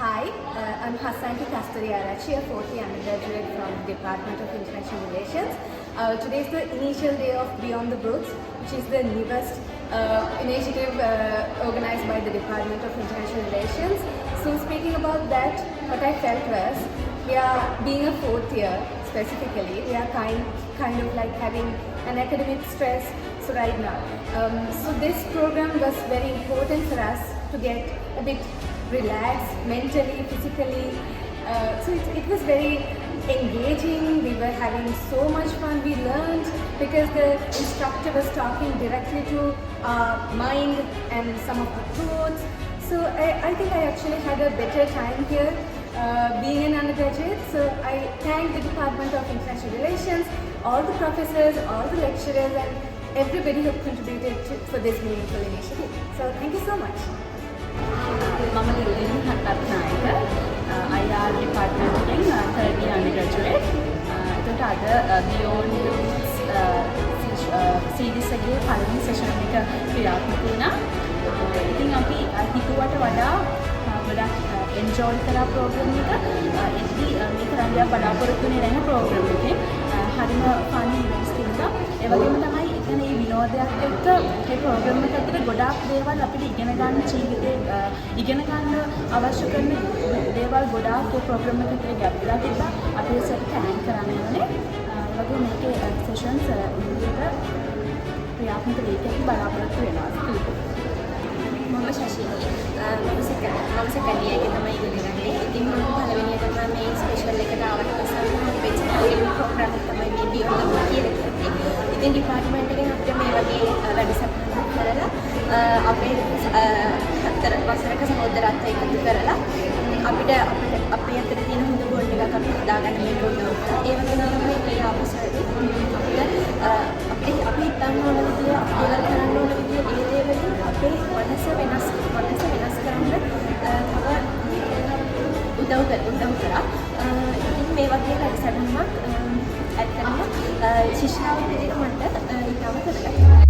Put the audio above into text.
Hi, I'm Hassanti Kasturiarachi, a fourth year undergraduate from the Department of International Relations. Today is the initial day of Beyond the Books, which is the newest initiative organized by the Department of International Relations. So speaking about that, what I felt was, we are being a fourth year specifically, we are kind of like having an academic stress. So right now, so this program was very important for us to get a bit relaxed mentally, physically. So it was very engaging. We were having so much fun. We learned because the instructor was talking directly to our mind and some of the thoughts. So I think I actually had a better time here being an undergraduate. So I thank the Department of International Relations, all the professors, all the lecturers, and everybody who contributed for this meaningful initiative. So thank you so much. මම ලිලින් හට්ටත්නායක IR department එකෙන් third year undergraduate. එතකොට අද beyond series එකේ පළවෙනි session එක ක්‍රියාත්මක වුණා. ඉතින් අපි හිතුවට වඩා ගොඩක් enjoy කරා program එක. එද්දි මේ තරම් දෙයක් බලාපොරොත්තු වෙන්නේ නැහැ program එකේ. හරිම fun events තිබුණා. ඒ වගේම තමයි ඉතින් මේ විනෝදයක් එක්ක මේ program එක ඇතුලේ ගොඩාක් දේවල් අපිට ඉගෙන ගන්න ජීවිතේ ඉගෙන ගන්න අවශ්‍ය කරන දේවල් ගොඩාක් මේ program එක ඇතුලේ ගැඹුරා තිබ්බා. අපි ඒක තෑන්ක් කරන්න ඕනේ. ඒ වගේ මේකේ sessions ඉදිරියට ක්‍රියාත්මක වෙයි කියලා බලාපොරොත්තු වෙනවා. මම ශශිනී මම සෙකන්ඩ් ඉයර් එකේ තමයි ඉගෙන ගන්නේ. ඉතින් මම පළවෙනියට තමයි මේ ස්පෙෂල් එකට ආවට පස්සේ වෙච්ච ප්‍රෝග්‍රෑම් එක තමයි මේ බියොන්ඩ් ද බුක් කියලා කියන්නේ. ඉතින් ඩිපාර්ට්මන්ට් එකෙන් අපිට මේ වගේ වැඩසටහනක් කරලා අපේ හතර වසරක සහෝදරත්වය එකතු කරලා අපිට අපේ අතර තියෙන හොඳ බොන්ඩ් එකක් අපි හදාගන්න මේක උදව් කරා. ඒ වගේම තමයි මේ අවසරදී අපිට අපි හිතන්න ඕන විදිය, දේවල් කරන්න ඕන විදිය, ඒ දේවලින් අපේ මනස වෙනස් කරන්න තව උදව් කරා. ඉතින් මේ වගේ වැඩසටහනක් ඇත්තටම ශිෂ්‍යාවෙන් විදිහට මට ඉතාම කරගත්තා.